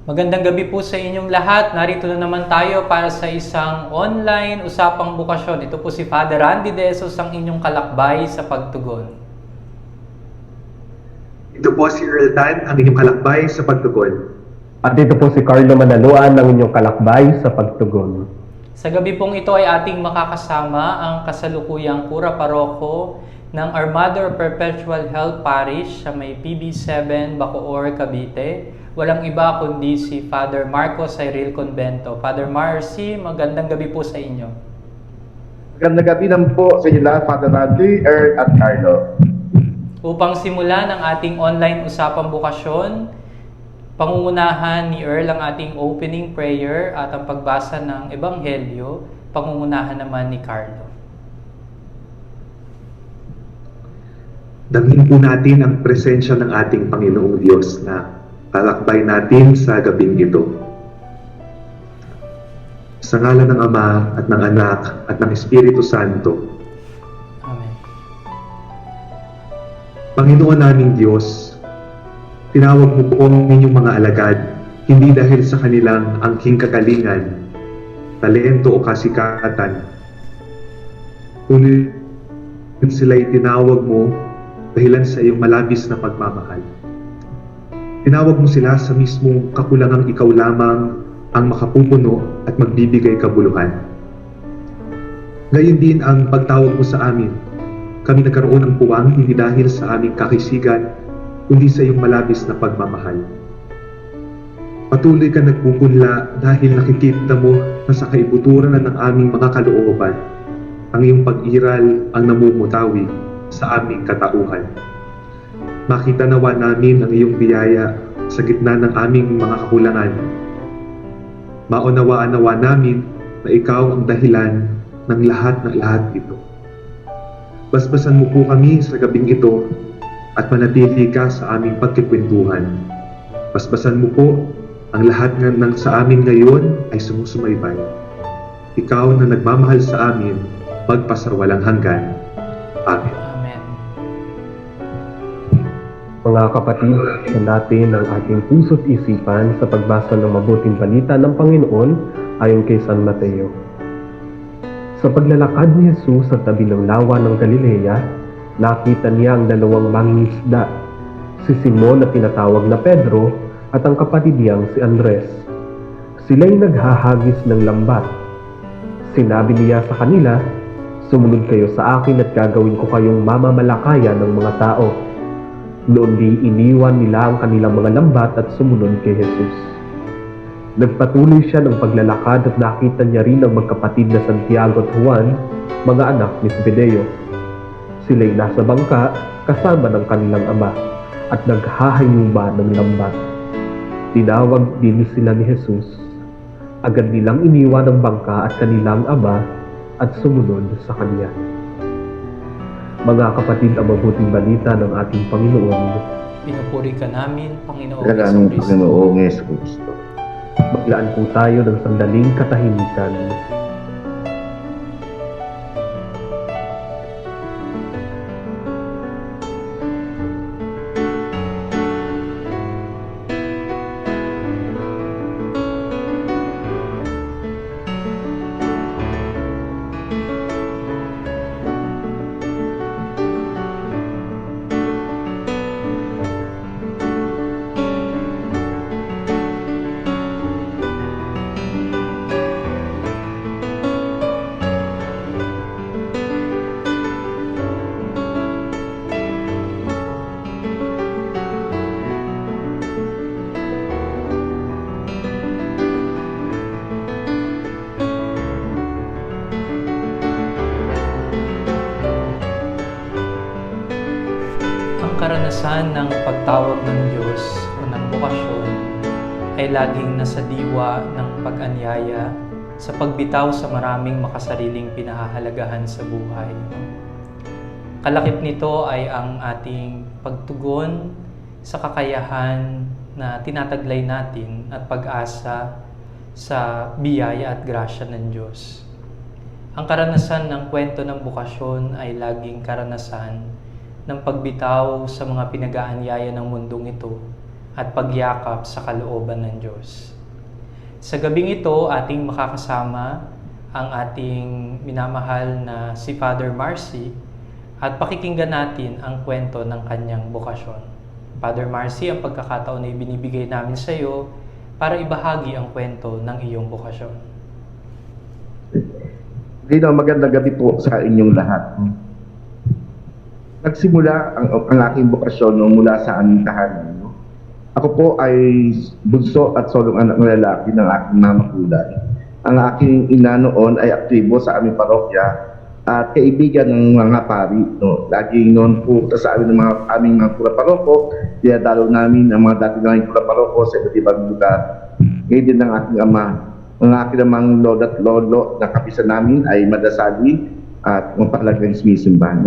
Magandang gabi po sa inyong lahat. Narito na naman tayo para sa isang online usapang bukasyon. Ito po si Father Randy De Jesus, ang inyong kalakbay sa pagtugon. Ito po si Earl Tan, ang inyong kalakbay sa pagtugon. At ito po si Carlo Manaluan, ang inyong kalakbay sa pagtugon. Sa gabi pong ito ay ating makakasama ang kasalukuyang Kura Paroko ng Our Mother Perpetual Help Parish sa may PB7, Bacoor, Cavite. Walang iba kundi si Father Marco Cyril Convento. Father Marcy, magandang gabi po sa inyo. Magandang gabi naman po sa inyo lahat, Father Randy, Earl at Carlo. Upang simulan ang ating online usapang bukasyon, pangungunahan ni Earl ang ating opening prayer at ang pagbasa ng Ebanghelyo, pangungunahan naman ni Carlo. Dalhin po natin ang presensya ng ating Panginoong Diyos na kalakbay natin sa gabing ito. Sa ngalan ng Ama at ng Anak at ng Espiritu Santo. Amen. Panginoon naming Diyos, tinawag mo po ang inyong mga alagad, hindi dahil sa kanilang angking kagalingan, talento o kasikatan, kundi sila'y tinawag mo dahilan sa iyong malabis na pagmamahal. Tinawag mo sila sa mismong kakulangang ikaw lamang ang makapupuno at magbibigay kabuluhan. Gayon din ang pagtawag mo sa amin. Kami nagkaroon ng puwang hindi dahil sa aming kakisigan, kundi sa iyong malabis na pagmamahal. Patuloy ka nagpupunla dahil nakikita mo na sa kaibuturan ng aming mga kalooban, ang iyong pag-iral ang namumutawi sa aming katauhan. Makita nawa namin ang iyong biyaya sa gitna ng aming mga kakulangan. Maunawaan nawa namin na ikaw ang dahilan ng lahat ito. Basbasan mo po kami sa gabing ito at manatili ka sa aming pagkikwentuhan. Basbasan mo po ang lahat ng sa amin ngayon ay sumusumaybay. Ikaw na nagmamahal sa amin, magpasarwalang hanggan. Amen. Amen. Mga kapatid, sa natin ang ating puso't isipan sa pagbasa ng mabuting balita ng Panginoon ayon kay San Mateo. Sa paglalakad ni Jesus sa tabi ng lawa ng Galilea, nakita niya ang dalawang mangingisda, si Simon na tinatawag na Pedro at ang kapatid niyang si Andres. Sila'y naghahagis ng lambat. Sinabi niya sa kanila, "Sumunod kayo sa akin at gagawin ko kayong mamamalakayan ng mga tao." Noon di iniwan nila ang kanilang mga lambat at sumunod kay Jesus. Nagpatuloy siya ng paglalakad at nakita niya rin ang magkapatid na Santiago at Juan, mga anak ni Zebedeo. Sila'y nasa bangka kasama ng kanilang ama at naghahayuba ng lambat. Tinawag din sila ni Jesus. Agad nilang iniwan ang bangka at kanilang ama at sumunod sa kanya. Mga kapatid, ang mabuting balita ng ating Panginoon. Pinupuri ka namin, Panginoong Salamat Jesucristo. Panginoong Jesucristo. Maglaan po tayo ng sandaling katahimikan. Karanasan ng pagtawag ng Diyos o ng bukasyon ay laging nasa diwa ng pag-anyaya sa pagbitaw sa maraming makasariling pinahahalagahan sa buhay. Kalakip nito ay ang ating pagtugon sa kakayahan na tinataglay natin at pag-asa sa biyaya at grasya ng Diyos. Ang karanasan ng kwento ng bukasyon ay laging karanasan ng pagbitaw sa mga pinag-aanyaya ng mundong ito at pagyakap sa kalooban ng Diyos. Sa gabing ito, ating makakasama ang ating minamahal na si Father Marcy at pakikinggan natin ang kwento ng kanyang bokasyon. Father Marcy, ang pagkakataon ay binibigay namin sa iyo para ibahagi ang kwento ng iyong bokasyon. Magandang gabi po sa inyong lahat. Nagsimula ang aking bokasyon mula sa aming tahanan. Ako po ay bunso at solong anak ng lalaki ng aking mama kulay. Ang aking ina noon ay aktibo sa aming parokya at kaibigan ng mga pari. Laging noon po sa amin ng aming mga pura-paroko, dinadalo namin ang mga dati naming pura-paroko sa iba't ibang lugar. Ngayon din ng aking ama. Ang aking namang lolo at lolo na kapisan namin ay madasali at mapalagang sumisimba.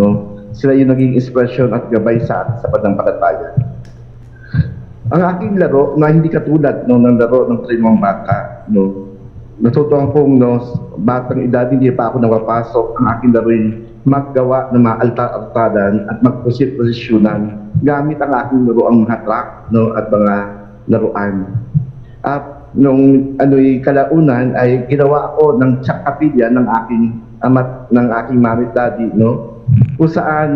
Sila yung naging inspirasyon at gabay sa akin sa pananampalataya. Ang aking laro na hindi katulad ng laro ng trimong bata. Natutuwa pong batang edad, hindi pa ako napapasok. Ang aking laro ay maggawa ng mga altar-altaran at magposisyonan gamit ang aking laro ang mga track at mga laruan. At nung kalaunan ay ginawa ako ng tsak kapilya ng aking amat ng aking mami at daddy, kung saan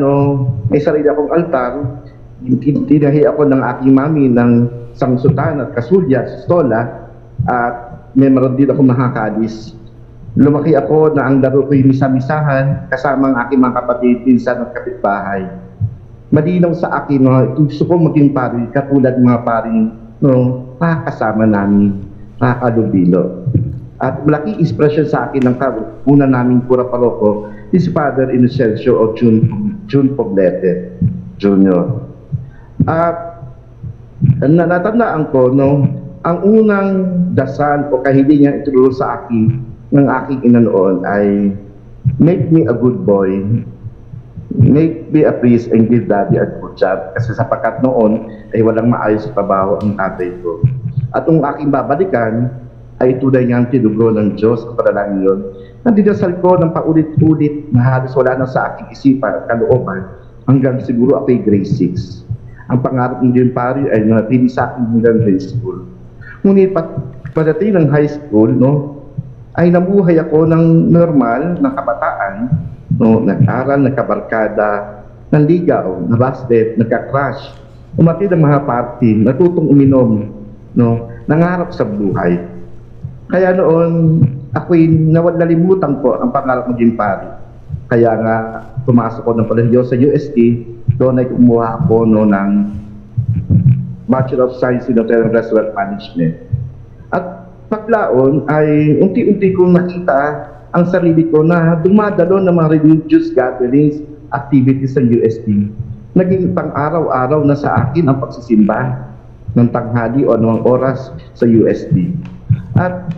may sarili akong altar. Tinahi ako ng aking mami ng sangsutan at kasulya sa stola at may meron din ako makakalis. Lumaki ako na ang laro ko'y misa-misahan kasama ang aking mga kapatid, pinsan at kapitbahay. Malinaw sa akin, gusto ko maging pari katulad ng mga paring kasama namin, kakalubilo. At malaking inspirasyon sa akin ng una naming pura-paroko is Father Inocencio o June Poblete Jr. At natandaan ko, ang unang dasal o kahiling niya itulong sa akin ng aking ina noon ay make me a good boy, make me a priest, and give daddy a good job. Kasi sapagkat noon ay walang maayos sa trabaho ang tatay ko. At ang aking babalikan ay tunay niyang tinugo ng Diyos ang panalangin yun. Nandidasal ko ng paulit-ulit na halos wala na sa aking isipan at kalooban hanggang siguro ako'y grade 6. Ang pangarap ng Diyon pari ay natili sa akin hanggang high school. Ngunit pagdating ng high school, ay nabuhay ako ng normal na kabataan, nag-aral, nagkabarkada, nanligaw, nabasted, nagka-crush, umatid ang mga party, natutong uminom, nangarap sa buhay. Kaya noon, ako'y nalimutan ko ang pangarap ng Diyon pari. Kaya nga, pumasok ko ng kolehiyo sa UST. Doon ay kumuha ako ng Bachelor of Science in Hotel and Restaurant Management. At paglaon ay unti-unti kong nakita ang sarili ko na dumadalo ng mga religious gatherings, activities sa UST. Naging pang-araw-araw na sa akin ang pagsisimba ng tanghali o ng oras sa UST. At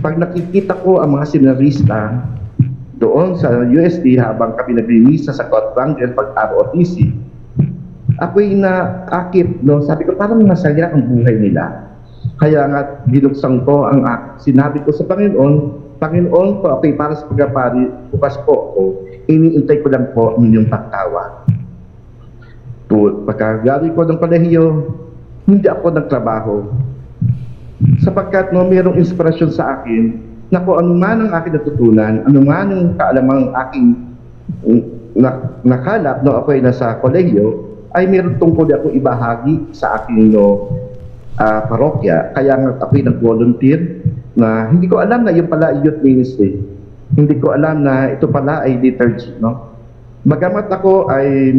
pag nakikita ko ang mga seminarista doon sa UST habang kami naglimisa sa quadrangle pag-ROTC, ako'y naakit, sabi ko parang masaya ang buhay nila. Kaya nga binuksan ko ang sinabi ko sa Panginoon po, ako'y para sa pagkapari, bukas po ako, iniintay ko lang po ang inyong pagtawa. Pagkagali ko ng kolehiyo, hindi ako nagtrabaho. Sapagkat mayroong inspirasyon sa akin na kung ano man ang aking natutunan, ano man ang kaalamang aking nakalap ako'y nasa kolehiyo, ay meron tungkol ako ibahagi sa aking parokya. Kaya nga ako'y nag-volunteer na hindi ko alam na yun pala youth ministry. Hindi ko alam na ito pala ay liturgy. Bagamat ako ay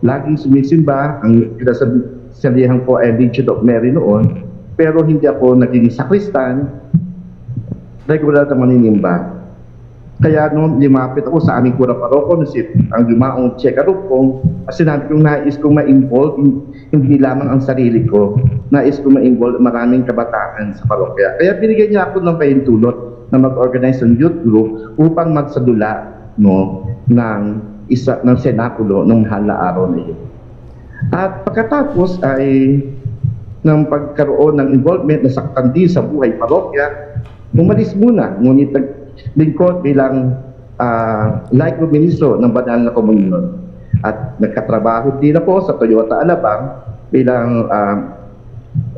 laging sumisimba, ang kinasalihan ko ay Legion of Mary noon, pero hindi ako naging sakristan, regular na maninimba. Kaya lumapit ako sa aming pura-paroko, ang lumaong check-up-kong, sinabi kong nais kong ma-involve, hindi lamang ang sarili ko, nais kong ma-involve maraming kabataan sa parokya. Kaya binigyan niya ako ng pahintulot na mag-organize ng youth group upang magsadula ng senakulo ng mahal na araw na iyon. At pagkatapos ay ng pagkaroon ng involvement na saktan din sa buhay parokya, umalis muna, ngunit naglingkod bilang laiko ministro ng Banal na Komunyon. At nagkatrabaho din ako sa Toyota Alabang bilang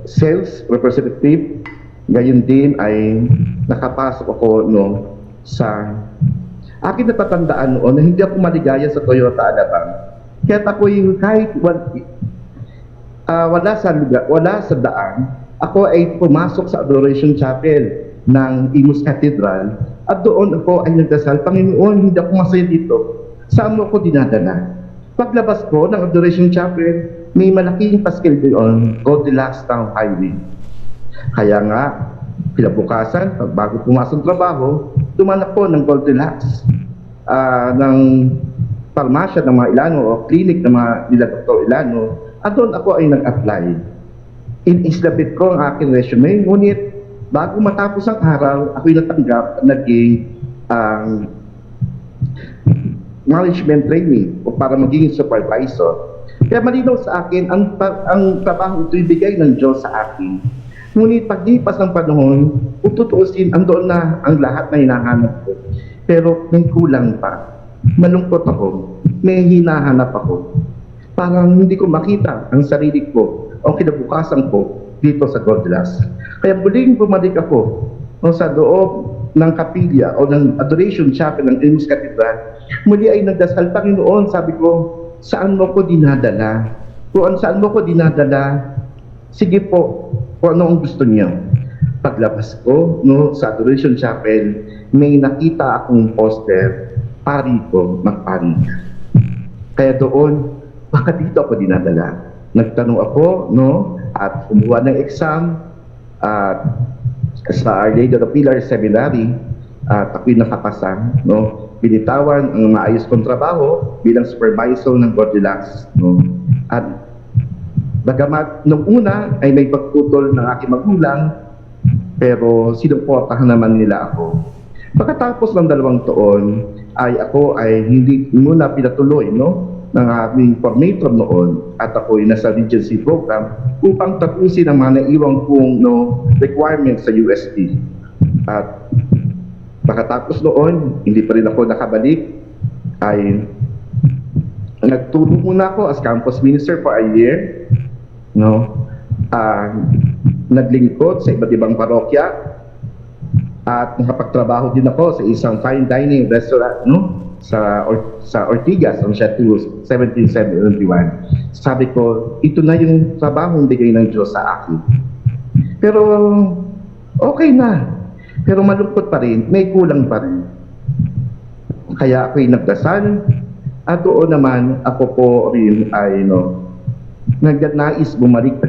sales representative. Gayon din ay nakapasok ako sa akin natatandaan noon na hindi ako maligaya sa Toyota Alabang. Kaya ako yung kahit wala sa lugar, wala sa daan, ako ay pumasok sa Adoration Chapel ng Imus Cathedral at doon ako ay nagdasal, Panginoon, hindi ako masaya dito. Saan mo ako dinadala? Paglabas ko ng Adoration Chapel, may malaking paskil doon, Goldilocks Town Highway. Kaya nga, kinabukasan, bago pumasok ng trabaho, tumanak ko ng Goldilocks, ng parmasya ng mga Ilano o clinic ng mga nila Dr. Ilano, at doon ako ay nag-apply. In-islabit ko ang aking resume, ngunit bago matapos ang araw, ako'y natanggap at naging management training o para maging supervisor. Kaya malinaw sa akin, ang trabaho ito'y bigay ng Diyos sa akin. Ngunit paglipas ng panahon, ututuusin, andoon na ang lahat na hinahanap ko. Pero may kulang pa. Malungkot ako. May hinahanap ako. Parang hindi ko makita ang sarili ko o kinabukasan ko dito sa Goldilocks. Kaya muling bumalik ako sa loob ng kapilya o ng Adoration Chapel ng Imus Cathedral. Muli ay nagdasal, Panginoon, sabi ko, saan mo ko dinadala? Kung saan mo ko dinadala, sige po, kung ano ang gusto niyo. Paglabas ko sa Adoration Chapel, may nakita akong poster, pari ko, magpari ka. Kaya doon, baka dito ako dinadala. Nagtanong ako, at kumuha ng exam, at sa Our Lady of the Pilar Seminary, at ako'y nakapasa, binitawan ang maayos kong trabaho bilang supervisor ng Goldilocks, At bagamat nung una ay may pagputol ng aking magulang, pero sinuportahan naman nila ako. Pagkatapos ng 2 taon, ako ay hindi muna pinatuloy, ng aming formator noon at ako'y nasa Regency program upang tapusin ang mga naiwang kong requirements sa UST. At pagkatapos noon, hindi pa rin ako nakabalik, ay nagtulong muna ako as campus minister for a year, naglingkod sa iba't ibang parokya at nakapagtrabaho din ako sa isang fine dining restaurant sa Ortigas on Chateau 1771. Sabi ko, ito na yung trabaho bigay ng Diyos sa akin. Pero okay na. Pero malungkot pa rin, may kulang pa rin. Kaya ako'y nagdasal at doon naman ako po rin ay nagnais bumalik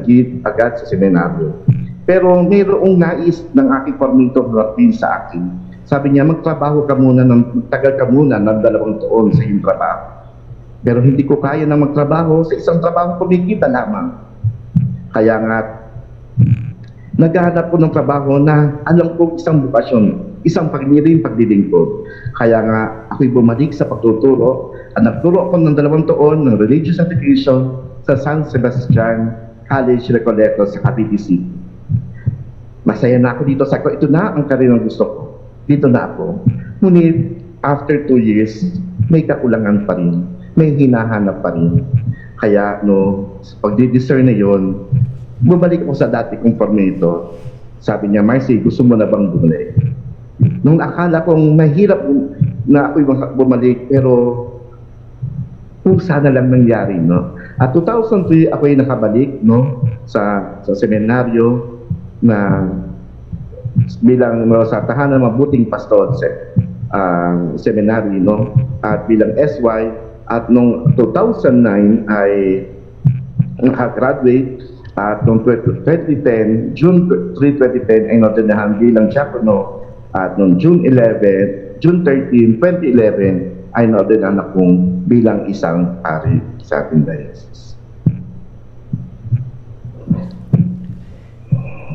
agad sa seminaryo. Pero mayroong nais ng aking formator rin sa akin. Sabi niya, magtagal ka muna ng 2 taon sa iyong trabaho. Pero hindi ko kaya na magtrabaho sa isang trabaho kumikita lamang. Kaya nga, naghahanap ko ng trabaho na alam ko isang bukasyon, isang paglilingkod. Kaya nga, ako'y bumalik sa pagtuturo at nagturo ako ng 2 taon ng religious education sa San Sebastian College Recoleto sa Cavite City. Masaya na ako dito. Sabi ko, ito na ang karir ng gusto ko. Dito na ako. Ngunit, after 2 years, may kakulangan pa rin. May hinahanap pa rin. Kaya, sa pagdidiscern na yun, bumalik ako sa dati kong formator. Sabi niya, Marcy, gusto mo na bang bumalik? Nung akala kong mahirap na ako'y bumalik, pero sana lang nangyari, At 2003, ako'y nakabalik, sa seminaryo na bilang sa tahanan ng mabuting pastor seminary, at bilang SY, at noong 2009 ay nakagraduate, at noong 2010, June 3, 2010 ay nordinahan bilang diakono, at noong June 13, 2011 ay nordinahan akong bilang isang pari sa ating diocese.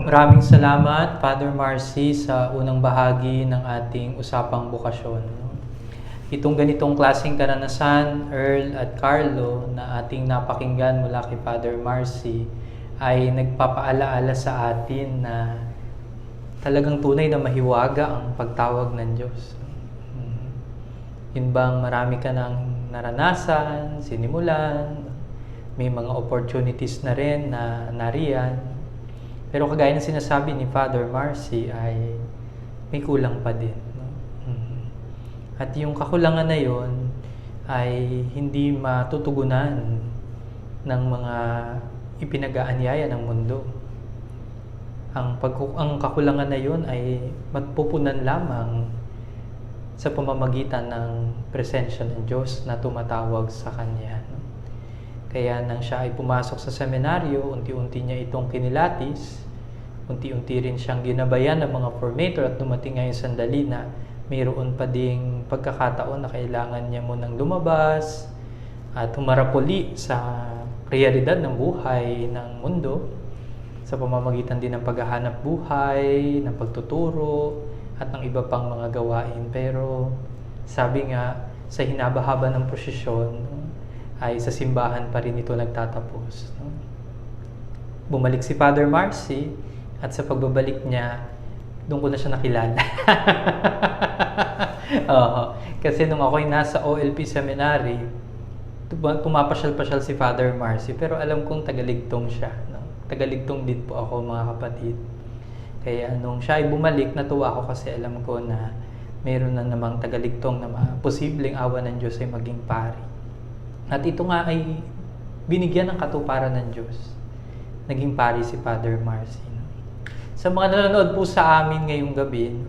Maraming salamat, Father Marcy, sa unang bahagi ng ating usapang bukasyon. Itong ganitong klaseng karanasan, Earl at Carlo, na ating napakinggan mula kay Father Marcy, ay nagpapaalaala sa atin na talagang tunay na mahiwaga ang pagtawag ng Diyos. Yun bang marami ka nang naranasan, sinimulan, may mga opportunities na rin na nariyan, Pero kagaya ng sinasabi ni Father Marcy ay may kulang pa din. No? At yung kakulangan na yon ay hindi matutugunan ng mga ipinag-aanyaya ng mundo. Ang kakulangan na yon ay mapupunan lamang sa pamamagitan ng presensya ng Diyos na tumatawag sa Kanya. No? Kaya nang siya ay pumasok sa seminaryo, unti-unti niya itong kinilatis, unti-unti rin siyang ginabayan ng mga formator at dumating nga yung sandali na mayroon pa ding pagkakataon na kailangan niya munang lumabas at humarap uli sa realidad ng buhay ng mundo sa pamamagitan din ng paghahanap buhay, ng pagtuturo, at ng iba pang mga gawain. Pero sabi nga, sa hinabahaba ng prosesyon, ay sa simbahan pa rin ito nagtatapos. No? Bumalik si Father Marcy, at sa pagbabalik niya, doon ko na siya nakilala. Kasi nung ako'y nasa OLP Seminary, pumapasyal-pasyal si Father Marcy, pero alam kong tagaligtong siya. No? Tagaligtong din po ako, mga kapatid. Kaya nung siya ay bumalik, natuwa ako kasi alam ko na mayroon na namang tagaligtong na posibleng awa ng Diyos ay maging pari. At ito nga ay binigyan ng katuparan ng Diyos. Naging pari si Father Marcy. No? Sa mga nanonood po sa amin ngayong gabi, no?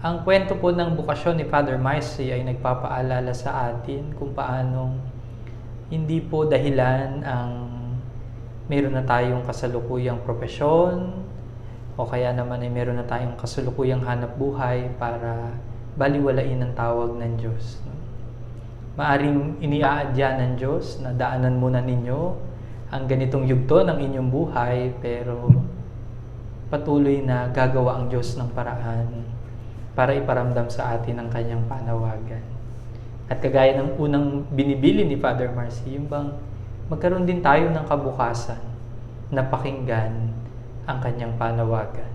Ang kwento po ng bukasyon ni Father Marcy ay nagpapaalala sa atin kung paanong hindi po dahilan ang mayroon na tayong kasalukuyang propesyon, o kaya naman ay meron na tayong kasalukuyang hanap buhay para baliwalain ang tawag ng Diyos. Maaring iniaadya ng Diyos na daanan muna ninyo ang ganitong yugto ng inyong buhay, pero patuloy na gagawa ang Diyos ng paraan para iparamdam sa atin ang kanyang panawagan. At kagaya ng unang binibili ni Father Marcy, yung bang magkaroon din tayo ng kabukasan na pakinggan ang kanyang panawagan.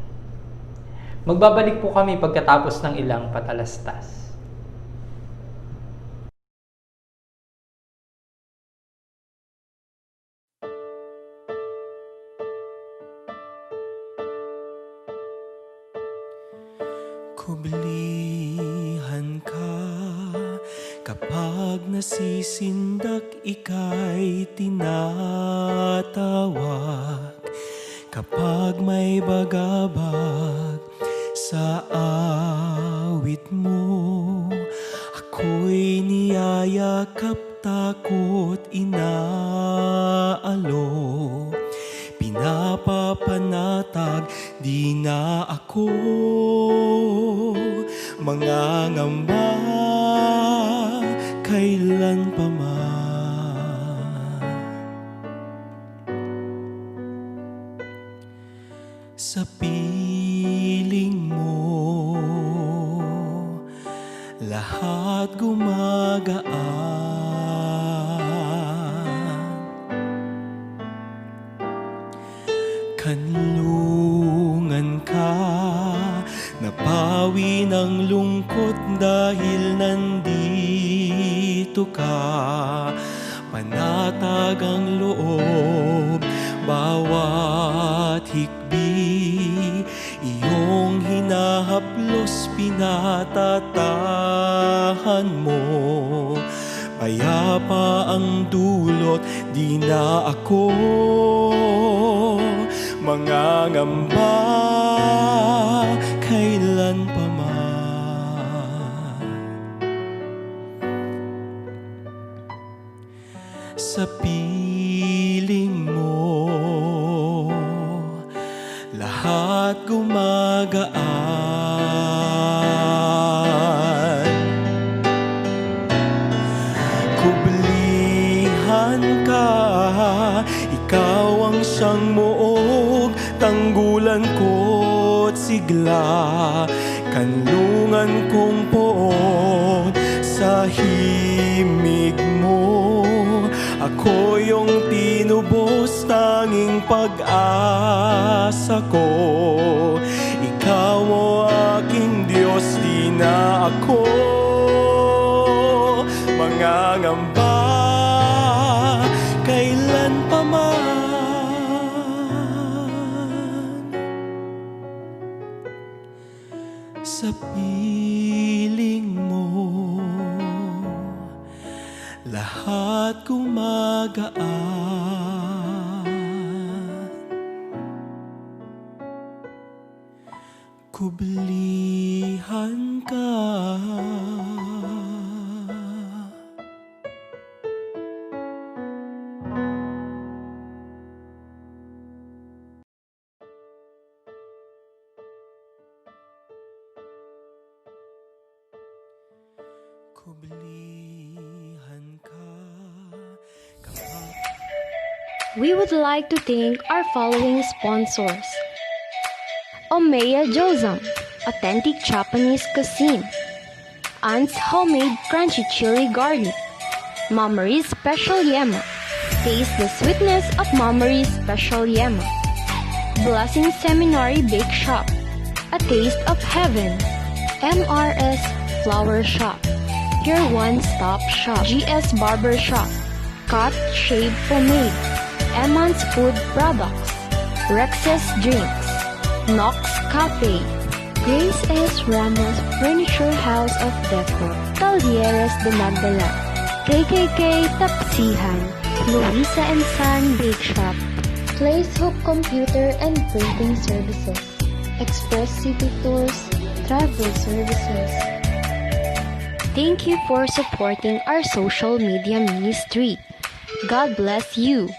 Magbabalik po kami pagkatapos ng ilang patalastas. Kublihan ka kapag nasisindak ika'y tinatawag. Kapag may bagabag sa awit mo, ako'y niyayakap, takot inaalok. Pinapapanatag, di na ako mangangamba kailan pa man. Sa piling mo, lahat gumagaan. Kanlungan ka, napawi ng lungkot dahil nandito ka. Panatag ang loob, bawat hikbi, iyong hinahaplos, pinatatahan mo. Payapa ang dulot, di na ako mangangamba kailan pa man. Sa piling mo, lahat gumagaan. Kublihan ka, ikaw ang siyang muog, tanggulan ko't sigla. Kanlungan kong poon sa himig mo, ako yung tinubos, tanging pag-asa ko. Ikaw o aking Diyos, di na ako mangangamba kailan pa man. sa piling mo, lahat gumagaan. Kublihan ka. Kublihan ka. We would like to thank our following sponsors. Omeya Jozam, authentic Japanese cuisine. Aunt's homemade crunchy chili garlic. Mama's special yema. Taste the sweetness of Mama's special yema. Blessing Seminary Bake Shop. A taste of heaven. MRS Flower Shop. Your one-stop shop. GS Barber Shop. Cut Shave Pomade. Eman's Food Products. Rex's Drinks. Knox Cafe. Grace S. Ramos Furniture House of Decor. Talieres de Magdala. KKK Tapsihan. Luisa and Son Bake Shop. Place Hook Computer and Printing Services. Express City Tours Travel Services. Thank you for supporting our social media ministry. God bless you.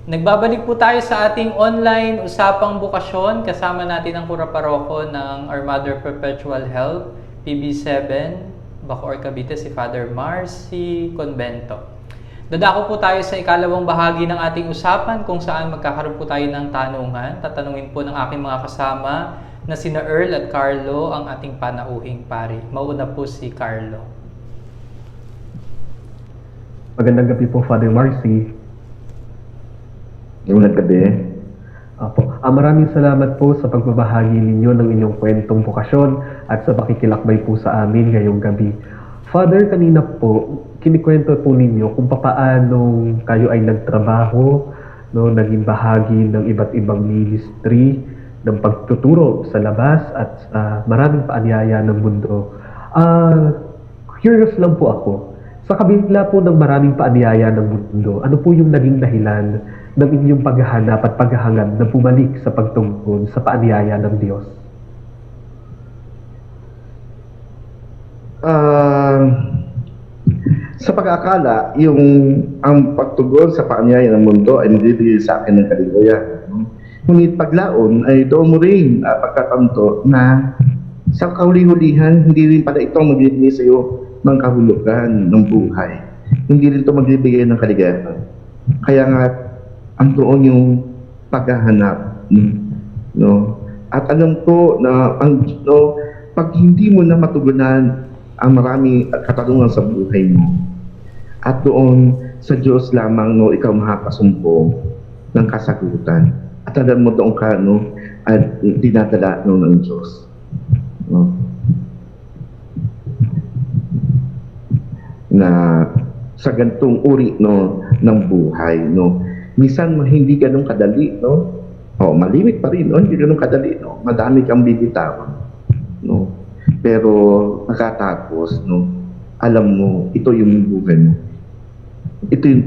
Nagbabalik po tayo sa ating online usapang bukasyon. Kasama natin ang kuraparoko ng Our Mother Perpetual Help, PB7, Bacoor, Cavite, si Father Marcy Convento. Dadako po tayo sa ikalawang bahagi ng ating usapan kung saan magkakaroon po tayo ng tanungan. Tatanungin po ng aking mga kasama na sina Earl at Carlo ang ating panauhing pari. Mauna po si Carlo. Magandang gabi po, Father Marcy. Yung nagkabi. Apo. Maraming salamat po sa pagbabahagi ninyo ng inyong kwentong bukasyon at sa pakikilakbay po sa amin ngayong gabi. Father, kanina po, kinikwento po ninyo kung papaano kayo ay nagtrabaho, no, naging bahagi ng iba't ibang ministry, ng pagtuturo sa labas at sa maraming paanyaya ng mundo. Curious lang po ako, sa kabila po ng maraming paanyaya ng mundo, ano po yung naging dahilan ng inyong paghahanap at paghahangad na bumalik sa pagtungkol sa paanyaya ng Diyos? Sa pag-aakala, ang pagtugon sa paanyaya ng mundo ay magbibigay sa akin ng kaligayahan. Ngunit paglaon ay doon mo rin pagkatanto na sa kahuli-hulihan, hindi rin pala ito magbibigay sa iyo ng kahulugan ng buhay. Hindi rin ito magbibigay ng kaligayahan. Kaya nga, ang doon yung paghahanap. No? At alam ko na pag hindi mo na matugunan ang marami katanungan sa buhay mo, at doon sa Diyos lamang ikaw makakasumpong ng kasagutan. At alam mo doon ka at dinadala ng Diyos. No? Na sa gantong uri ng buhay, minsan hindi ganun kadali, malimit pa rin, hindi ganun kadali, madami kang bibitawan, pero pagkatapos, alam mo, ito yung buhay mo, ito yung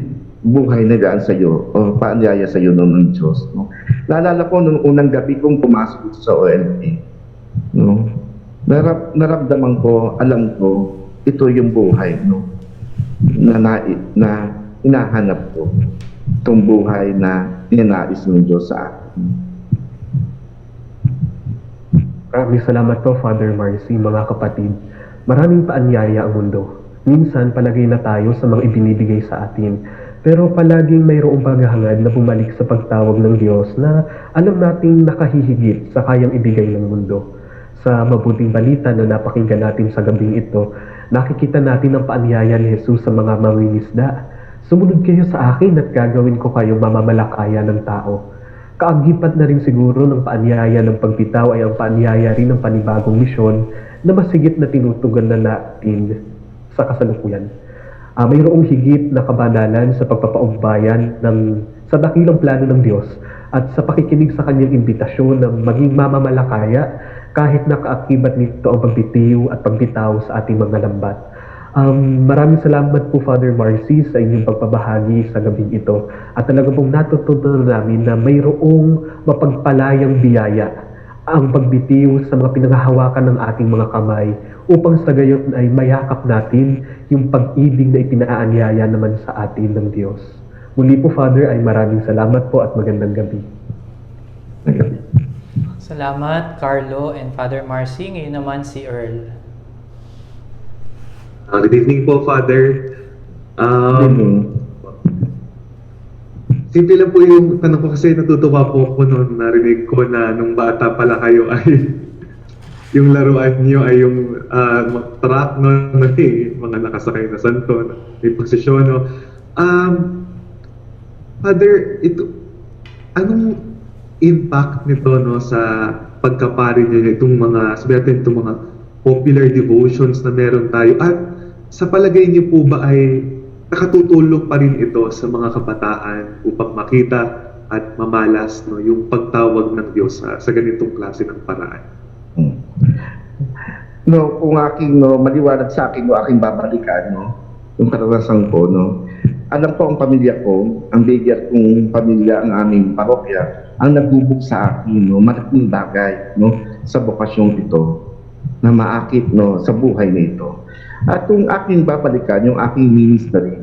buhay na gaan sa iyo, o paanyaya sa iyo ng Diyos, Naalala ko nung unang gabi kong pumasok sa OLP, naramdaman ko, alam ko, ito yung buhay, na hinahanap ko, itong buhay na ninais ng Diyos sa akin. Maraming salamat po, Father Marcy, mga kapatid. Maraming paanyaya ang mundo. Minsan, palagay na tayo sa mga ibinibigay sa atin. Pero palaging mayroong paghahangad na bumalik sa pagtawag ng Diyos na alam nating nakahihigit sa kayang ibigay ng mundo. Sa mabuting balita na napakinggan natin sa gabing ito, nakikita natin ang paanyaya ni Jesus sa mga mangingisda. Sumunod kayo sa akin at gagawin ko kayong mamamalakaya ng tao. Kaagipat na rin siguro ng paanyaya ng pagbitaw ay ang paanyaya rin ng panibagong misyon na masigit na tinutugan na natin sa kasalukuyan. Mayroong higit na kabanalan sa pagpapaugbayan sa dakilang plano ng Diyos at sa pakikinig sa kanyang imbitasyon na maging mamamalakaya kahit nakaakibat nito ang pagbitiw at pagbitaw sa ating mga lambat. Maraming salamat po, Father Marcy, sa inyong pagpabahagi sa gabing ito. At talaga pong natutunan namin na mayroong mapagpalayang biyaya ang pagbitiw sa mga pinanghahawakan ng ating mga kamay upang sa gayon ay mayakap natin yung pag-ibig na ipinaanyaya naman sa atin ng Diyos. Muli po, Father, ay maraming salamat po at magandang gabi. Salamat, Carlo and Father Marcy. Ngayon naman si Earl. Good evening po, Father. Simple lang po yung tanong ko kasi natutuwa po ako noon narinig ko na nung bata pala kayo ay yung laruan niyo ay yung track no, mga nakasakay na santo, may posisyon. No? Father, anong impact nito no, sa pagkapari niyo itong mga, sabi natin itong mga popular devotions na meron tayo at sa palagay niyo po ba ay nakatutulong pa rin ito sa mga kabataan upang makita at mamalas no, yung pagtawag ng Diyos sa ganitong klase ng paraan? No, kung aking maliwanag sa akin, aking babalikan, yung karanasan ko, alam ko ang pamilya ko, ang bigger kong pamilya, ang aming parokya, ang nagbubog sa akin, malaking bagay, sa bokasyong ito, na maakit, sa buhay na ito. At kung aking babalikan, yung aking ministry,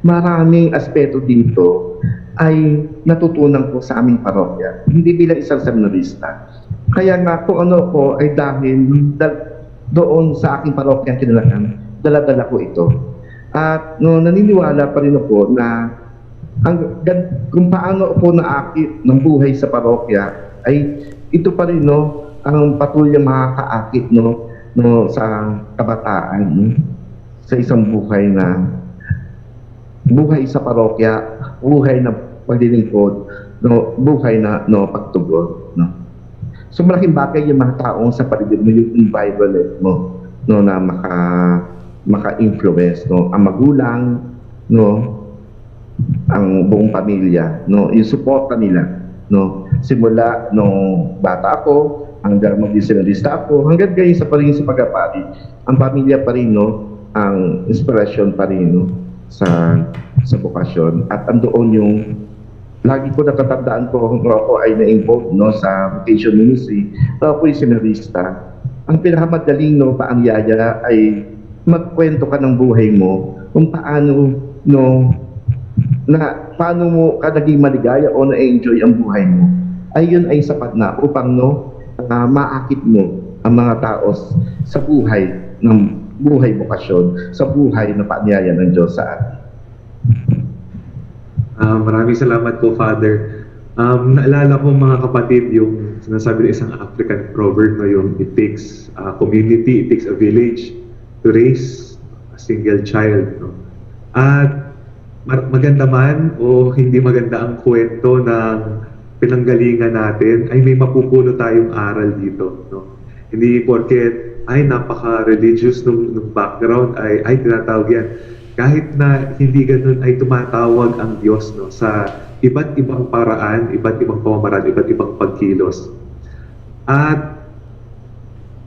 maraming aspeto dito ay natutunan ko sa aming parokya, hindi bilang isang seminarista. Kaya nga kung ano ko ay dahil doon sa aking parokya kinalakan, dala-dala ko ito. At naniniwala pa rin ako na kung paano ako naakit ng buhay sa parokya ay ito pa rin ang patuloy makakaakit sa kabataan sa isang buhay sa parokya, buhay na paglilingkod, buhay na pagtugon. So malaking bagay yung mga taong sa paligid mo, yung environment mo, na maka-influence, ang magulang, ang buong pamilya, yung suporta nila, simula nung bata ako, hanggang mag-disenalista ako, hanggang gayon sa parin sa pagkapari, ang pamilya pa rin, ang inspiration pa rin, sa bokasyon. At andoon yung lagi ko natatandaan ko kung ako ay na-involved sa vocation ministry, ako ay seminarista. Ang pinakamadaling paanyaya ay magkwento ka ng buhay mo kung paano paano mo ka naging maligaya o na-enjoy ang buhay mo. Ay yun ay sapat na upang maakit mo ang mga tao sa buhay bokasyon, sa buhay na paanyaya ng Diyos sa atin. Maraming salamat po, Father. Naalala ko mga kapatid yung sinasabi ng isang African proverb yung it takes a community, it takes a village to raise a single child. At maganda man o hindi maganda ang kwento ng pinanggalingan natin, ay may mapupuno tayong aral dito. Hindi porket ay napaka-religious nung background ay tinatawag yan. Kahit na hindi ganun ay tumatawag ang Diyos sa iba't ibang paraan, iba't ibang pamamaraan, iba't ibang pagkilos. At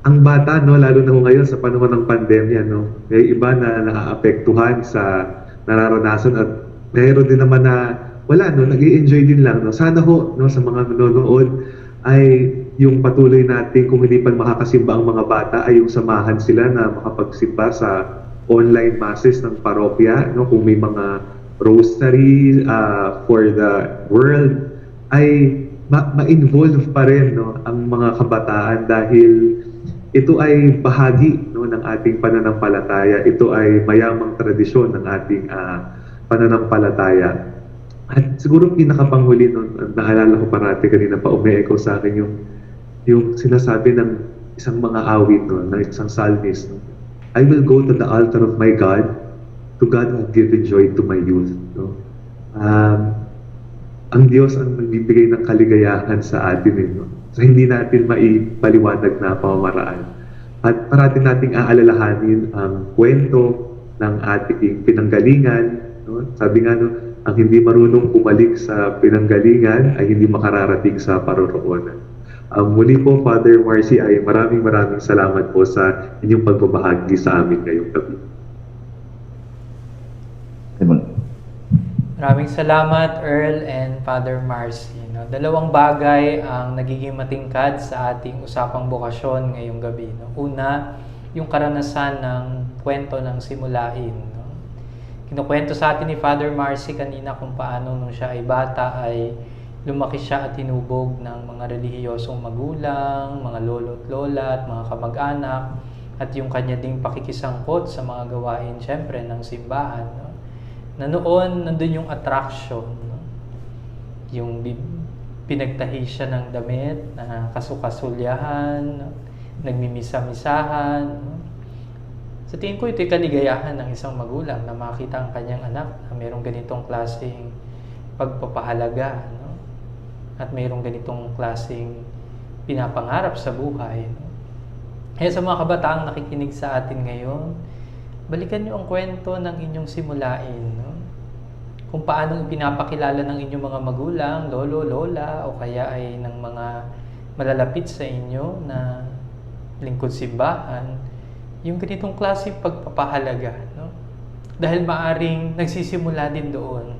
ang bata, lalo na ngayon sa panahon ng pandemya, may iba na naaapektuhan sa nararanasan at mayroon din naman na wala, nag-i-enjoy din lang. Sana sa mga nanonood ay yung patuloy natin kung hindi pa makakasimba ang mga bata ay yung samahan sila na makapagsimba sa online masses ng parokya, kung may mga rosary for the world, ay ma-involve pa rin ang mga kabataan dahil ito ay bahagi ng ating pananampalataya. Ito ay mayamang tradisyon ng ating pananampalataya. At siguro pinakapanghuli naalala ko parati kanina pa umi-echo sa akin yung sinasabi ng isang mga awit ng isang psalmist. I will go to the altar of my God, to God who has given joy to my youth. Ang Diyos ang nagbibigay ng kaligayahan sa atin. So hindi natin maipaliwanag na pamamaraan. At parati nating aalalahanin ang kwento ng ating pinanggalingan. No? Sabi nga, no, ang hindi marunong bumalik sa pinanggalingan ay hindi makararating sa paroroonan. Muli po, Father Marcy, ay maraming salamat po sa inyong pagbabahagi sa amin ngayong gabi. Maraming salamat, Earl and Father Marcy. No? Dalawang bagay ang nagiging matingkad sa ating usapang bokasyon ngayong gabi. No? Una, yung karanasan ng kwento ng simulain. No? Kinukwento sa atin ni Father Marcy kanina kung paano nung siya ay bata ay lumaki siya at tinubog ng mga relihiyosong magulang, mga lolo at lola at mga kamag-anak, at yung kanya ding pakikisangkot sa mga gawain syempre ng simbahan. No? Na noon, nandun yung attraction. No? Yung pinagtahi siya ng damit na kasukasulyahan, no? Nagmimisa-misahan. No? Sa tingin ko, ito'y kaligayahan ng isang magulang na makita ang kanyang anak na mayroong ganitong klaseng pagpapahalaga, no? At mayroong ganitong klaseng pinapangarap sa buhay. No? Kaya sa mga kabataang nakikinig sa atin ngayon, balikan niyo ang kwento ng inyong simulain. No? Kung paano pinapakilala ng inyong mga magulang, lolo, lola, o kaya ay ng mga malalapit sa inyo na lingkod simbahan, yung ganitong klase pagpapahalaga. No? Dahil maaring nagsisimula din doon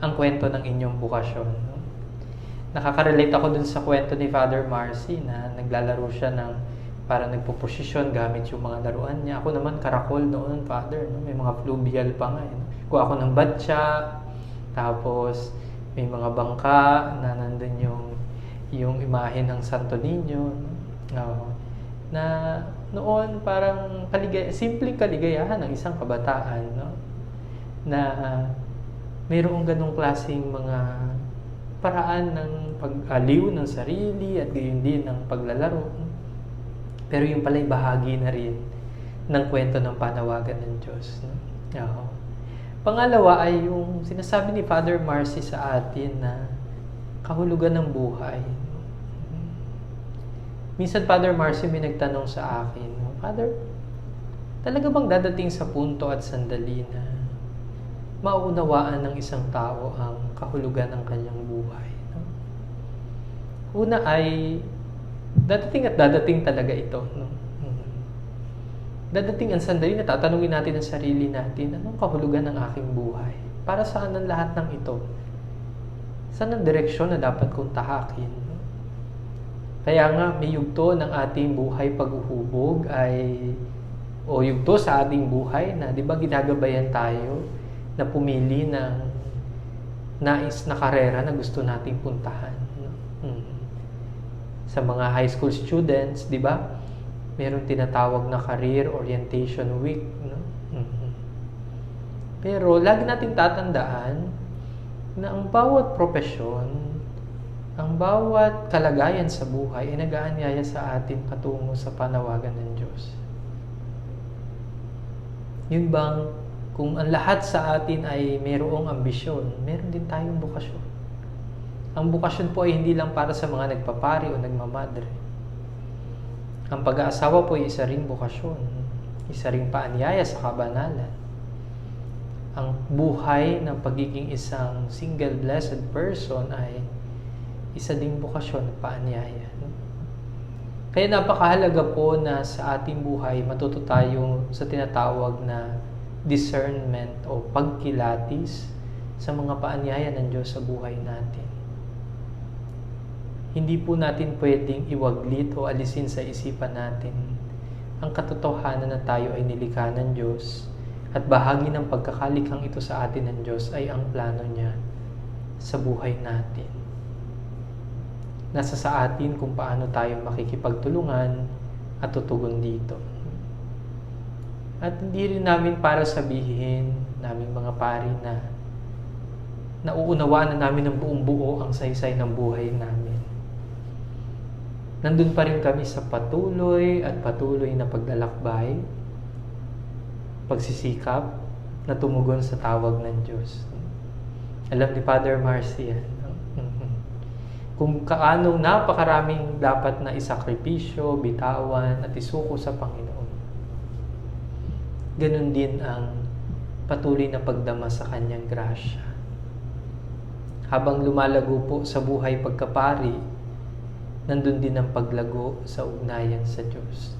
ang kwento ng inyong bukasyon. No? Nakaka-relate ako dun sa kwento ni Father Marcy na naglalaro siya ng para nagpo-posisyon gamit yung mga laruan niya. Ako naman, karakol noon, Father. No? May mga fluvial pa nga. No? Kuha ako ng batya, tapos may mga bangka na nandun yung imahe ng Santo Niño. No? Na noon, parang simpleng kaligayahan ng isang kabataan. No? Na mayroong ganong klaseng mga paraan ng pag-aliw ng sarili at gayon din ng paglalaro. Pero yung pala'y bahagi na rin ng kwento ng panawagan ng Diyos. No? Pangalawa ay yung sinasabi ni Father Marcy sa atin na kahulugan ng buhay. Minsan, Father Marcy, may nagtanong sa akin, no? Father, talaga bang dadating sa punto at sandali na mauunawaan ng isang tao ang kahulugan ng kanyang buhay? No? Una ay dadating talaga ito. No? Dadating ang sandali na tatanungin natin ang sarili natin, anong kahulugan ng aking buhay? Para saan ang lahat ng ito? Saan ang direksyon na dapat kong tahakin? No? Kaya nga, may yugto ng ating buhay paghuhubog o yugto sa ating buhay na, di ba, ginagabayan tayo na pumili ng nais na karera na gusto nating puntahan. No? Sa mga high school students, di ba? Meron tinatawag na Career Orientation Week. No? Pero lagi nating tatandaan na ang bawat profesyon, ang bawat kalagayan sa buhay ay nag-aanyaya sa atin patungo sa panawagan ng Diyos. Yun bang kung ang lahat sa atin ay mayroong ambisyon, meron din tayong bukasyon. Ang bukasyon po ay hindi lang para sa mga nagpapari o nagmamadre. Ang pag-aasawa po ay isa ring bukasyon, isa ring paanyaya sa kabanalan. Ang buhay ng pagiging isang single blessed person ay isa ding bukasyon at paanyaya. Kaya napakahalaga po na sa ating buhay matuto tayo sa tinatawag na discernment o pagkilatis sa mga paanyaya ng Diyos sa buhay natin. Hindi po natin pwedeng iwaglit o alisin sa isipan natin ang katotohanan na tayo ay nilikha ng Diyos at bahagi ng pagkakalikhang ito sa atin ng Diyos ay ang plano niya sa buhay natin. Nasa sa atin kung paano tayo makikipagtulungan at tutugon dito. At hindi rin namin para sabihin namin mga pari na nauunawaan na namin ng buong buo ang saysay ng buhay namin. Nandun pa rin kami sa patuloy na paglalakbay, pagsisikap na tumugon sa tawag ng Diyos. Alam ni Father Marcy yan. Kung kaanong napakaraming dapat na isakripisyo, bitawan at isuko sa Panginoon. Ganun din ang patuloy na pagdama sa kanyang grasya. Habang lumalago po sa buhay pagkapari, nandun din ang paglago sa ugnayan sa Diyos.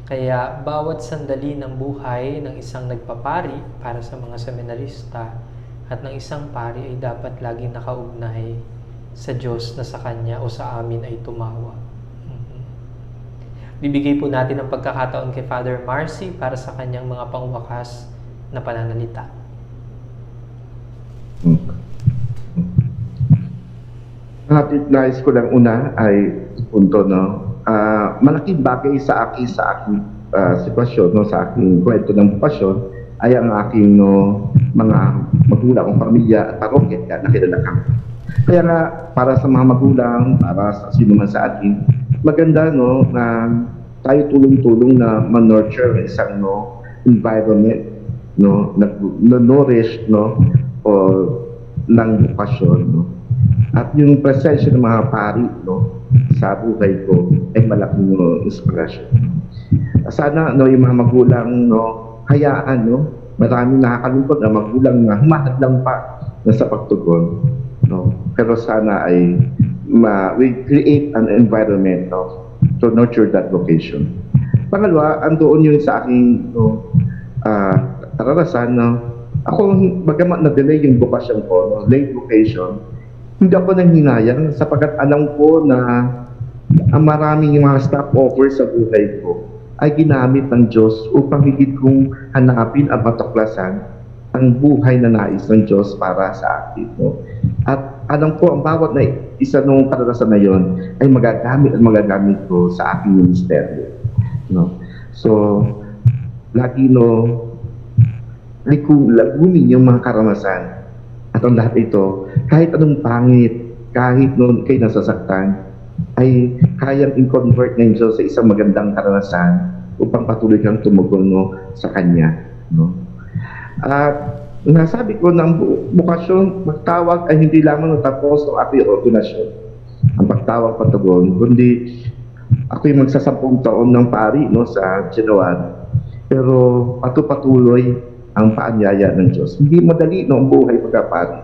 Kaya bawat sandali ng buhay ng isang nagpapari para sa mga seminarista at ng isang pari ay dapat laging nakaugnay sa Diyos na sa Kanya o sa amin ay tumawag. Bibigay po natin ang pagkakataon kay Father Marcy para sa kanyang mga pangwakas na pananalita. Nais ko lang una ay punto, no? Malaking bagay sa aking sitwasyon, no, sa aking kwento ng bukasyon ay ang aking mga magulang o pamilya at parokya na kilala kami. Kaya nga, para sa mga magulang, para sa sino man sa atin, maganda, no, na tayo tulong-tulong na ma-nurture isang environment, no, na nourish, no, o ng bukasyon, no. At yung presensya ng mga pari, no, sa buhay ko ay malaking inspirasyon. Sana, no, yung mga magulang, no, hayaan, no, maraming nakakalungkot na magulang na humahadlang pa sa pagtugon, no. Pero sana ay we create an environment, no, to nurture that vocation. Pangalawa, andoon yun sa aking karanasan, no, ako, bagamat na-delay yung vocation ko, no, late vocation, hindi ako nanghinayang sapagkat alam ko na ang maraming mga stopover sa buhay ko ay ginamit ng Diyos upang higit kong hanapin at matuklasan ang buhay na nais ng Diyos para sa akin. No? At alam ko ang bawat na isa ng karanasan na yon ay magagamit ko sa aking ministeryo. No? So, lagi lagunin yung mga karanasan. At ang lahat ito, kahit anong pangit, kahit noon kayo nasasaktan, ay kayang i-convert ng Diyos sa isang magandang karanasan upang patuloy kang tumugon, no, sa Kanya. No? At nasabi ko ng bukasyon, magtawag ay hindi lamang natapos ng aking ordinasyon. Ang pagtawag patugon, kundi ako'y magsasampung taon ng pari, no, sa January. Pero patuloy ang paanyaya ng Diyos. Hindi madali, no, ang buhay pagkapari.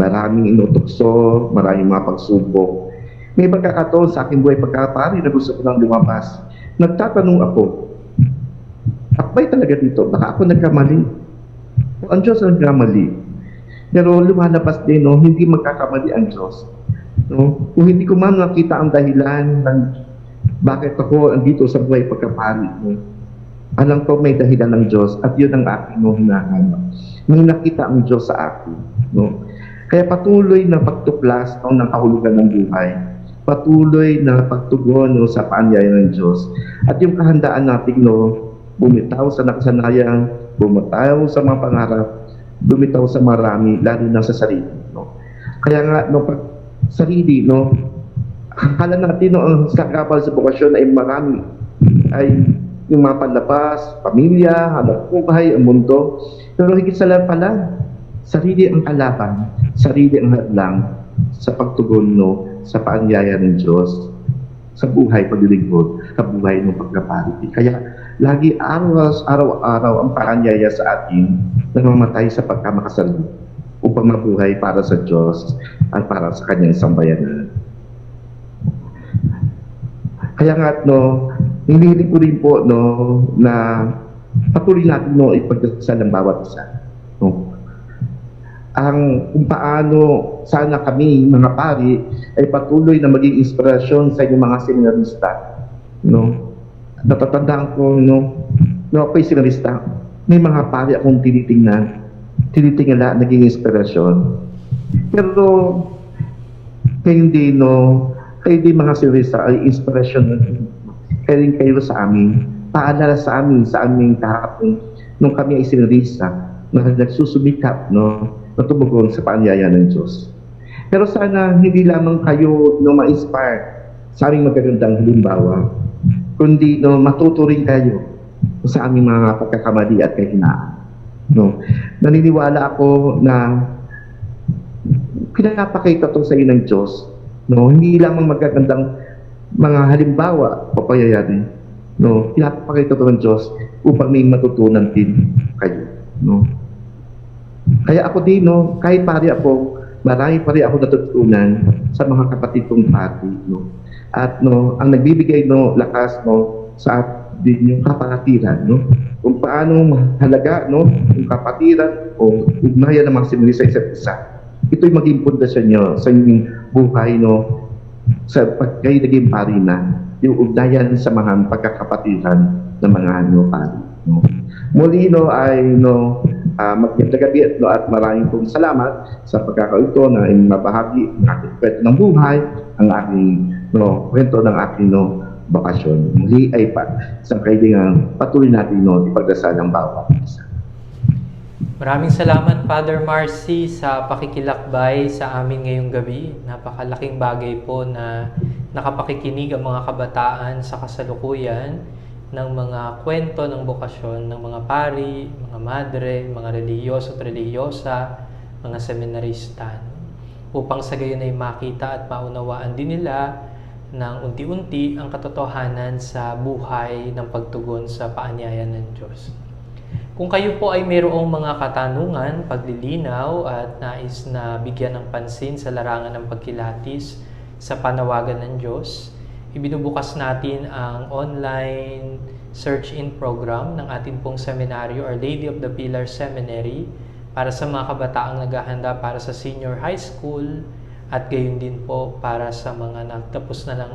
Maraming inutukso, maraming mga pagsubok. May pagkakataon sa aking buhay pagkapari na gusto ko nang lumabas. Nagtatanong ako, akbay talaga dito? Baka ako nagkamali? Ang Diyos ang nagkamali. Pero lumalabas din, no, hindi magkakamali ang Diyos. No? Kung hindi ko man nakita ang dahilan ng bakit ako andito sa buhay pagkapari, no? Alam ko may dahilan ng Diyos at yun ang aking hinahanap. May nakita ang Diyos sa akin. No? Kaya patuloy na pagtuklas, no, ng kahulugan ng buhay. Patuloy na pagtugon, no, sa paanyaya ng Diyos. At yung kahandaan natin, no, bumitaw sa nakasanayan, bumitaw sa mga pangarap, bumitaw sa marami, lalo na sa sarili. No? Kaya nga, no, pag sarili, no, akala natin, no, ang sakapal sa bukasyon ay marami, ay yung mga panlabas, pamilya, hanap buhay, ang mundo. Pero higit sa lahat pala, sarili ang kalaban, sarili ang hadlang sa pagtugon, no, sa paanyaya ng Diyos, sa buhay paglilingkod, sa buhay ng pagkapari. Kaya lagi araw-araw ang paanyaya sa atin na mamatay sa pagkamakasal upang mabuhay para sa Diyos at para sa Kanyang sambayanan. Kaya nga, no, hinihiling ko rin po, no, na patuloy natin, no, ipagdasal ng bawat isa. No. Kung paano sana kami, mga pari, ay patuloy na maging inspirasyon sa inyong mga seminarista. No. Natatandaan ko, no, ako'y seminarista, may mga pari akong tinitingala, naging inspirasyon. Pero, hindi, no, kayo din mga seminarista ay inspirasyon kaya rin kayo sa amin, paalala sa aming kahapon nung kami ay seminarista na nagsusumikap, no, na tumugon sa paanyaya ng Diyos. Pero sana hindi lamang kayo, no, ma-inspire sa aming magagandang halimbawa, kundi, no, matuto rin kayo sa aming mga pagkakamali at kahinaan. No. Naniniwala ako na pinapakita to sa inyo ng Diyos, no, hindi lamang magagandang mga halimbawa o payayarin, no, pinapakita to ng Diyos upang may matutunan din kayo. no? Kaya ako din, no, kahit pari ako, marami pa rin ako natutunan sa mga kapatid kong pari, no? At no, ang nagbibigay no lakas no sa atin yung kapatiran, no? Kung paano mahalaga no yung kapatiran o ugnayan ng mga simili sa isa't isa. Ito'y maging pundasyon nyo sa inyong buhay, no, sa pagkay naging pari na, yung ugnayan sa mga pagkakapatiran ng mga ano pari, no? Muli no ay no magandang no, at maraming pong salamat sa pagkakaito na mabahagi ng aking kwento ng buhay, ang aking no, kwento ng aking no, bakasyon. Muli ay isang kailangan patuloy natin no, ipagdasal ng bawat isa. Maraming salamat, Father Marcy, sa pakikilakbay sa amin ngayong gabi. Napakalaking bagay po na nakapakikinig ang mga kabataan sa kasalukuyan ng mga kwento ng bokasyon ng mga pari, mga madre, mga relihiyoso at relihiyosa, mga seminarista, upang sa gayon ay makita at maunawaan din nila ng unti-unti ang katotohanan sa buhay ng pagtugon sa paanyaya ng Diyos. Kung kayo po ay mayroong mga katanungan, paglilinaw at nais na bigyan ng pansin sa larangan ng pagkilatis sa panawagan ng Diyos, ibinubukas natin ang online search-in program ng ating pong seminaryo, Our Lady of the Pilar Seminary, para sa mga kabataang naghahanda para sa senior high school at gayon din po para sa mga nagtapos na lang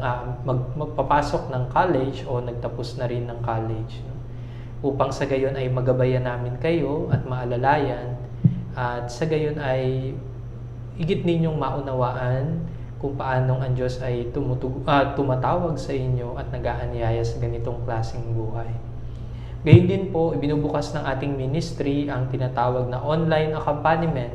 magpapasok ng college o nagtapos na rin ng college, no? Upang sa gayon ay magabayan namin kayo at maalalayan at sa gayon ay higit ninyong maunawaan kung paanong ang Diyos ay tumatawag sa inyo at nag-aanyaya sa ganitong klaseng buhay. Gayon din po, ibinubukas ng ating ministry ang tinatawag na online accompaniment,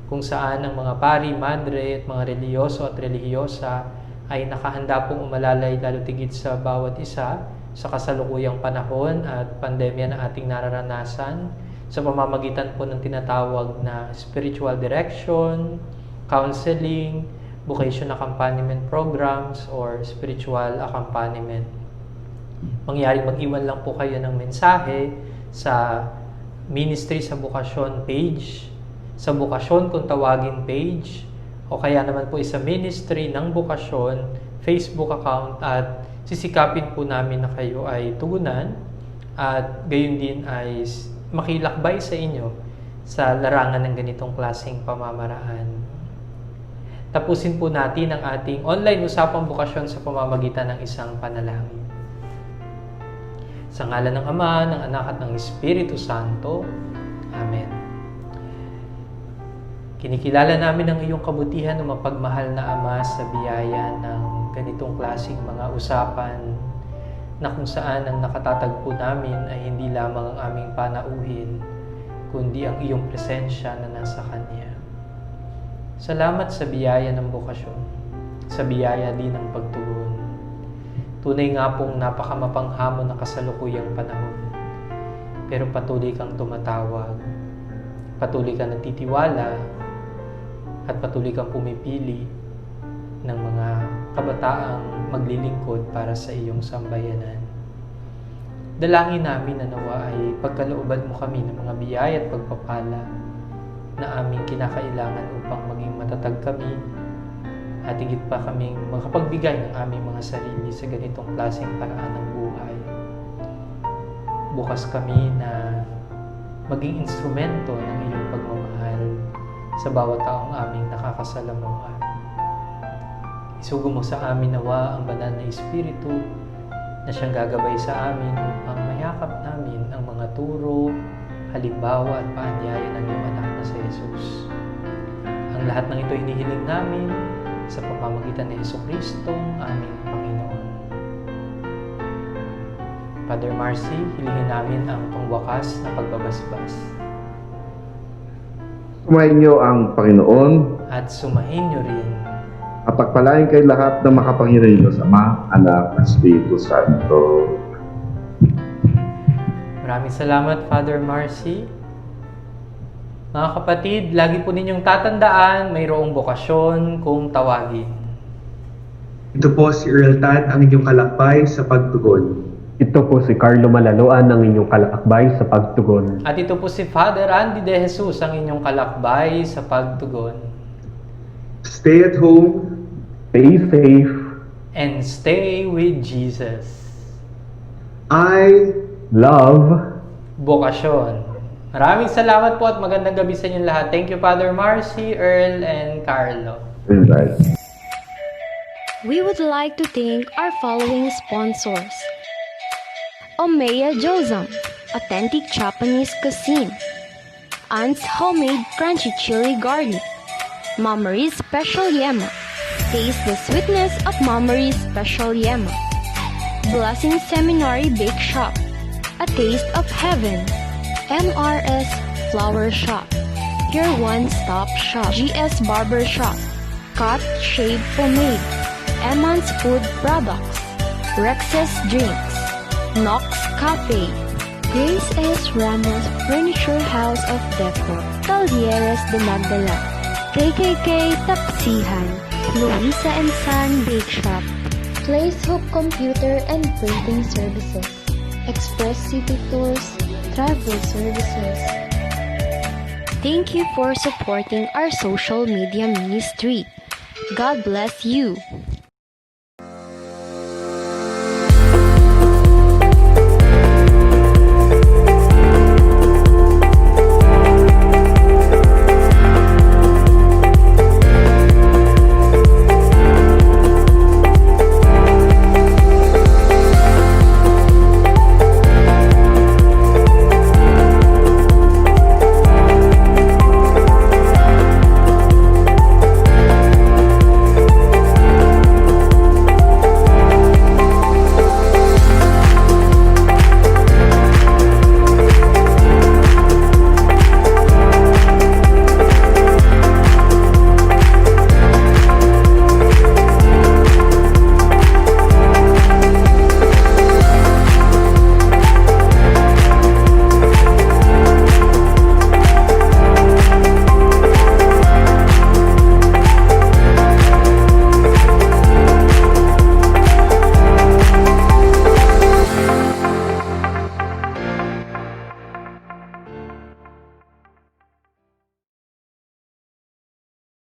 kung saan ang mga pari, madre at mga relihiyoso at relihiyosa ay nakahanda pong umalalay lalo tigit sa bawat isa sa kasalukuyang panahon at pandemya na ating nararanasan sa pamamagitan po ng tinatawag na spiritual direction, counseling, vocation accompaniment programs, or spiritual accompaniment. Mangyaring mag-iwan lang po kayo ng mensahe sa Ministry sa Bokasyon page, sa Bokasyon Kung Tawagin page, o kaya naman po sa Ministry ng Bokasyon Facebook account at sisikapin po namin na kayo ay tugunan at gayon din ay makilakbay sa inyo sa larangan ng ganitong klaseng pamamaraan. Tapusin po natin ang ating online usapang bokasyon sa pamamagitan ng isang panalangin. Sa ngalan ng Ama, ng Anak at ng Espiritu Santo. Amen. Kinikilala namin ang iyong kabutihan ng mapagmahal na Ama sa biyaya ng ganitong klaseng mga usapan na kung saan ang nakatatagpo namin ay hindi lamang ang aming panauhin, kundi ang iyong presensya na nasa Kanya. Salamat sa biyaya ng bokasyon, sa biyaya din ng pagtugon. Tunay nga pong napakamapanghamon na kasalukuyang panahon, pero patuloy kang tumatawag, patuloy kang nagtitiwala, at patuloy kang pumipili ng mga kabataang maglilingkod para sa iyong sambayanan. Dalangin namin na nawa ay pagkalooban mo kami ng mga biyaya at pagpapala na aming kinakailangan upang maging matatag kami at higit pa kaming makapagbigay ng aming mga sarili sa ganitong klaseng paraan ng buhay. Bukas kami na maging instrumento ng iyong pagmamahal sa bawat taong aming nakakasalamuhan. Isugo mo sa amin nawa ang banal na Espiritu na siyang gagabay sa amin upang mayakap namin ang mga turo, halimbawa at paanyaya ng iyong anak na si Jesus. Ang lahat ng ito hinihiling namin sa pamamagitan ni Jesucristo, aming Panginoon. Father Marcy, hilingin namin ang pangwakas na pagbabasbas. Sumayin niyo ang Panginoon At sumahin niyo rin at pagpalain kayo lahat ng makapangyarihan sa Ama, Anak, at Espiritu Santo. Maraming salamat, Father Marcy. Mga kapatid, lagi po ninyong tatandaan, mayroong bokasyon kung tawagin. Ito po si Earl Tan, ang inyong kalakbay sa pagtugon. Ito po si Carlo Malaloan ang inyong kalakbay sa pagtugon. At ito po si Father Andy De Jesus, ang inyong kalakbay sa pagtugon. Stay at home. Stay safe. And stay with Jesus. I Love. Bokasyon. Maraming salamat po at magandang gabi sa inyong lahat. Thank you, Father Marcy, Earl, and Carlo. Right. We would like to thank our following sponsors. Omeya Josam, authentic Japanese cuisine. Aunt's homemade crunchy chili garlic. Mama's special yema. Taste the sweetness of Mama's special yema. Blessing Seminary Bake Shop. A taste of heaven. MRS Flower Shop. Your one-stop shop. GS Barber Shop. Cut Shave Pomade. Eman's Food Products. Rex's Drinks. Knox Cafe. Grace S. Ramos Furniture House of Decor. Talieres de Magdala. KKK Tapsihan. Luisa and San Bake Shop. Place Hope Computer and Printing Services. Express City Tours. Travel Services. Thank you for supporting our social media ministry. God bless you.